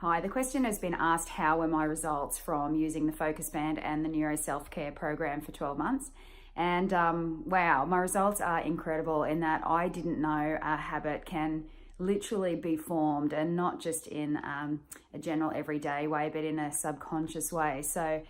Hi, the question has been asked, how were my results from using the Focus Band and the NeuroSelf Care program for 12 months? And wow, my results are incredible in that I didn't know a habit can literally be formed, and not just in a general everyday way, but in a subconscious way. So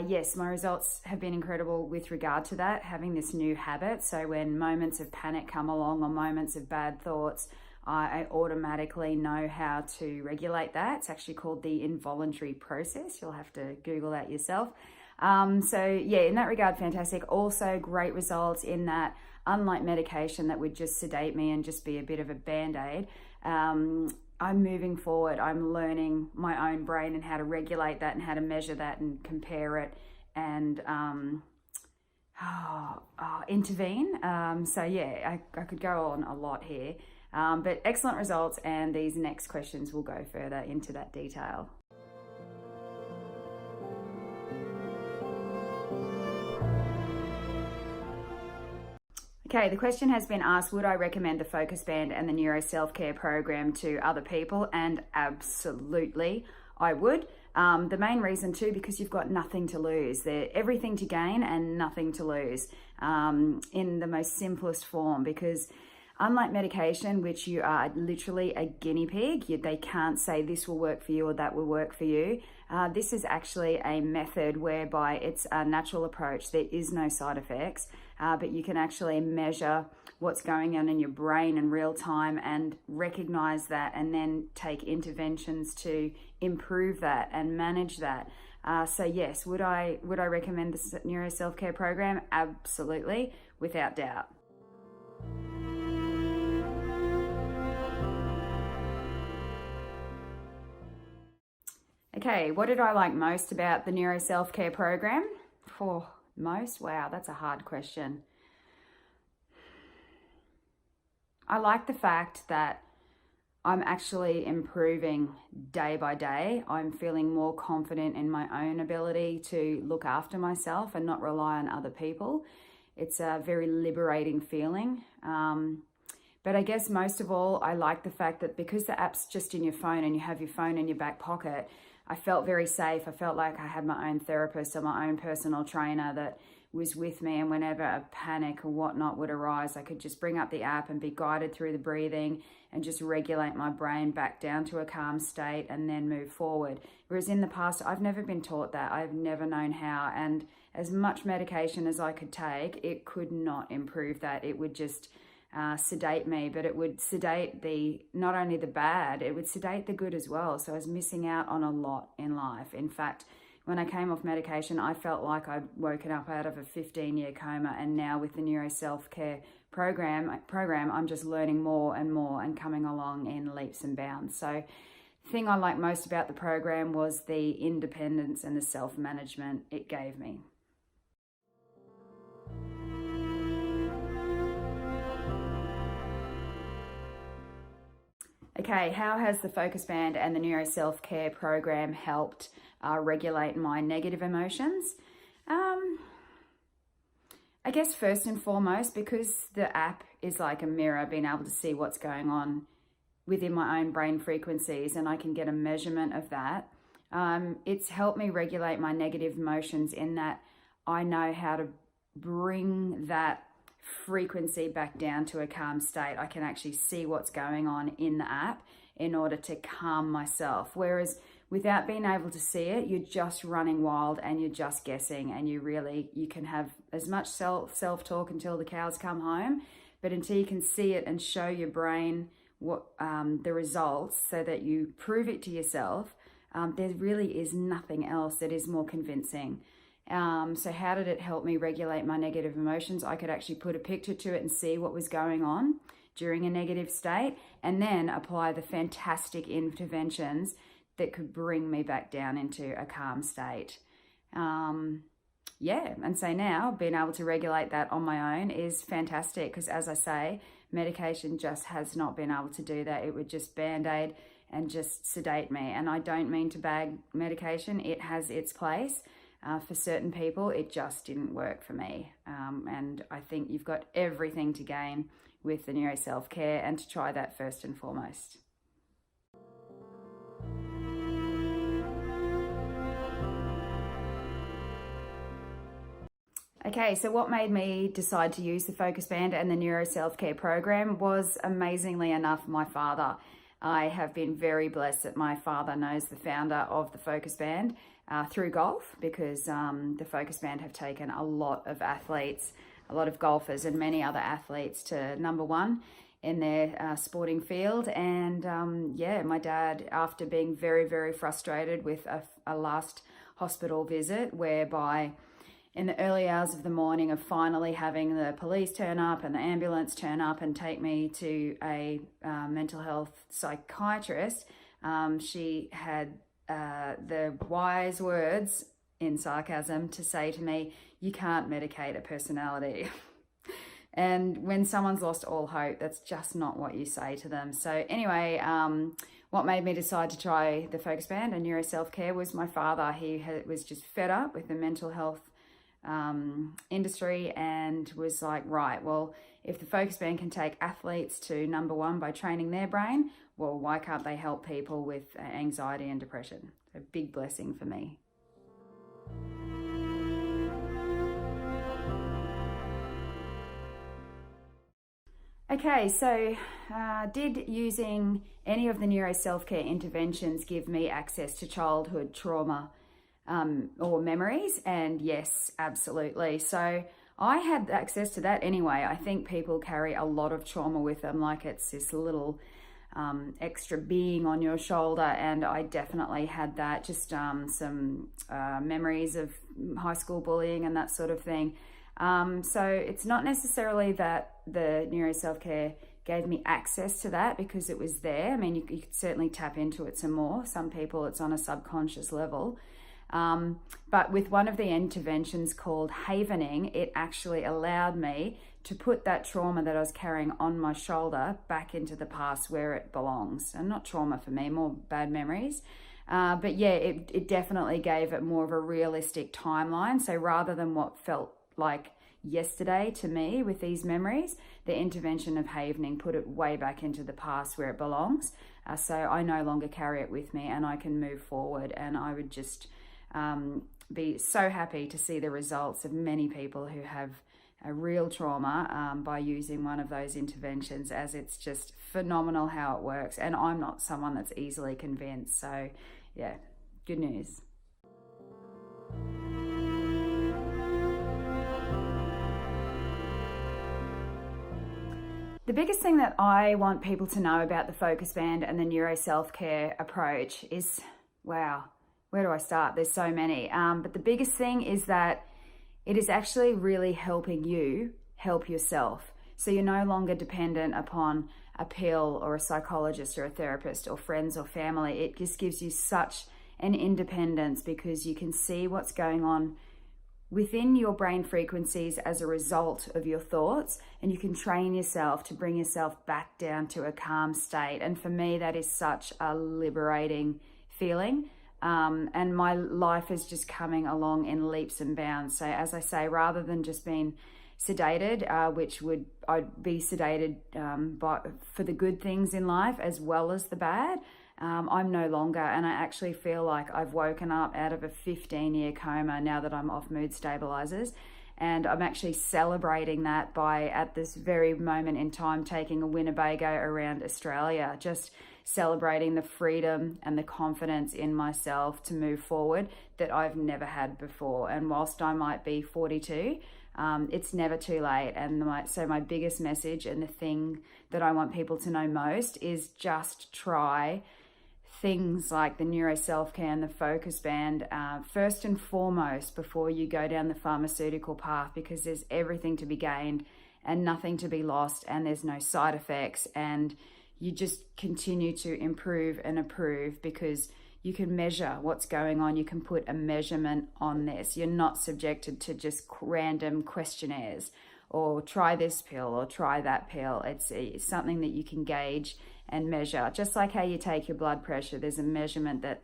yes, my results have been incredible with regard to that, having this new habit. So when moments of panic come along or moments of bad thoughts, I automatically know how to regulate that. It's actually called the involuntary process. You'll have to Google that yourself. So yeah, in that regard, fantastic. Also great results in that, unlike medication that would just sedate me and just be a bit of a band-aid, I'm moving forward. I'm learning my own brain and how to regulate that and how to measure that and compare it and intervene. So yeah, I could go on a lot here. But excellent results, and these next questions will go further into that detail. Okay, the question has been asked, would I recommend the Focus Band and the NeuroSelf Care program to other people? And absolutely, I would. The main reason too, because you've got nothing to lose. They're everything to gain and nothing to lose, in the most simplest form, because unlike medication, which you are literally a guinea pig, they can't say this will work for you or that will work for you. This is actually a method whereby it's a natural approach. There is no side effects, but you can actually measure what's going on in your brain in real time and recognize that, and then take interventions to improve that and manage that. So yes, would I recommend the NeuroSelf Care program? Absolutely, without doubt. Okay, what did I like most about the NeuroSelf Care program? Most? Wow, that's a hard question. I like the fact that I'm actually improving day by day. I'm feeling more confident in my own ability to look after myself and not rely on other people. It's a very liberating feeling. But I guess most of all, I like the fact that because the app's just in your phone and you have your phone in your back pocket, I felt very safe. I felt like I had my own therapist or my own personal trainer that was with me, and whenever a panic or whatnot would arise, I could just bring up the app and be guided through the breathing and just regulate my brain back down to a calm state and then move forward. Whereas in the past, I've never been taught that. I've never known how, and as much medication as I could take, it could not improve that. It would just sedate me, but it would sedate not only the bad, it would sedate the good as well. So I was missing out on a lot in life. In fact, when I came off medication, I felt like I'd woken up out of a 15-year coma, and now with the NeuroSelf Care program, I'm just learning more and more and coming along in leaps and bounds. So the thing I liked most about the program was the independence and the self-management it gave me. Okay, how has the Focus Band and the NeuroSelf Care program helped regulate my negative emotions? I guess first and foremost, because the app is like a mirror, being able to see what's going on within my own brain frequencies, and I can get a measurement of that. It's helped me regulate my negative emotions in that I know how to bring that frequency back down to a calm state. I can actually see what's going on in the app in order to calm myself. Whereas without being able to see it, you're just running wild and you're just guessing, and you can have as much self-talk until the cows come home, but until you can see it and show your brain what the results so that you prove it to yourself, there really is nothing else that is more convincing. So how did it help me regulate my negative emotions? I could actually put a picture to it and see what was going on during a negative state, and then apply the fantastic interventions that could bring me back down into a calm state. Yeah, and so now being able to regulate that on my own is fantastic, because as I say, medication just has not been able to do that. It would just band-aid and just sedate me. And I don't mean to bag medication. It has its place. For certain people, it just didn't work for me. And I think you've got everything to gain with the NeuroSelf Care, and to try that first and foremost. Okay, so what made me decide to use the Focus Band and the NeuroSelf Care program was, amazingly enough, my father. I have been very blessed that my father knows the founder of the Focus Band through golf, because the Focus Band have taken a lot of athletes, a lot of golfers and many other athletes to number one in their sporting field. And yeah, my dad, after being very, very frustrated with a last hospital visit whereby in the early hours of the morning of finally having the police turn up and the ambulance turn up and take me to a mental health psychiatrist, she had the wise words, in sarcasm, to say to me, "You can't medicate a personality." And when someone's lost all hope, that's just not what you say to them. So anyway, what made me decide to try the Focus Band and NeuroSelf Care was my father. He was just fed up with the mental health industry and was like, right, well, if the Focus Band can take athletes to number one by training their brain, well, why can't they help people with anxiety and depression? A big blessing for me. Okay, so did using any of the NeuroSelf Care interventions give me access to childhood trauma or memories? And yes, absolutely. So I had access to that anyway. I think people carry a lot of trauma with them, like it's this little extra being on your shoulder, and I definitely had that, just some memories of high school bullying and that sort of thing. So it's not necessarily that the NeuroSelf Care gave me access to that, because it was there. I mean, you could certainly tap into it some more. Some people, it's on a subconscious level. But with one of the interventions called havening, it actually allowed me to put that trauma that I was carrying on my shoulder back into the past where it belongs. And not trauma for me, more bad memories. But yeah, it definitely gave it more of a realistic timeline. So rather than what felt like yesterday to me with these memories, the intervention of havening put it way back into the past where it belongs. So I no longer carry it with me and I can move forward. And I would just be so happy to see the results of many people who have a real trauma by using one of those interventions, as it's just phenomenal how it works. And I'm not someone that's easily convinced. So yeah, good news. The biggest thing that I want people to know about the Focus Band and the NeuroSelf Care approach is, wow, where do I start? There's so many. But the biggest thing is that it is actually really helping you help yourself. So you're no longer dependent upon a pill or a psychologist or a therapist or friends or family. It just gives you such an independence, because you can see what's going on within your brain frequencies as a result of your thoughts, and you can train yourself to bring yourself back down to a calm state. And for me, that is such a liberating feeling. And my life is just coming along in leaps and bounds. So as I say, rather than just being sedated, I'd be sedated for the good things in life as well as the bad. I'm no longer, and I actually feel like I've woken up out of a 15-year coma now that I'm off mood stabilizers. And I'm actually celebrating that by, at this very moment in time, taking a Winnebago around Australia, just celebrating the freedom and the confidence in myself to move forward that I've never had before. And whilst I might be 42, it's never too late. And so my biggest message, and the thing that I want people to know most, is just try things like the NeuroSelf Care and the Focus Band first and foremost before you go down the pharmaceutical path, because there's everything to be gained and nothing to be lost, and there's no side effects, and you just continue to improve and improve, because you can measure what's going on. You can put a measurement on this. You're not subjected to just random questionnaires or try this pill or try that pill. It's something that you can gauge and measure. Just like how you take your blood pressure, there's a measurement that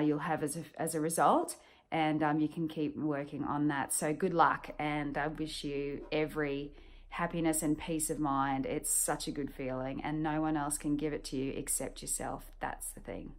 you'll have as a result, and you can keep working on that. So good luck, and I wish you every happiness and peace of mind. It's such a good feeling, and no one else can give it to you except yourself. That's the thing.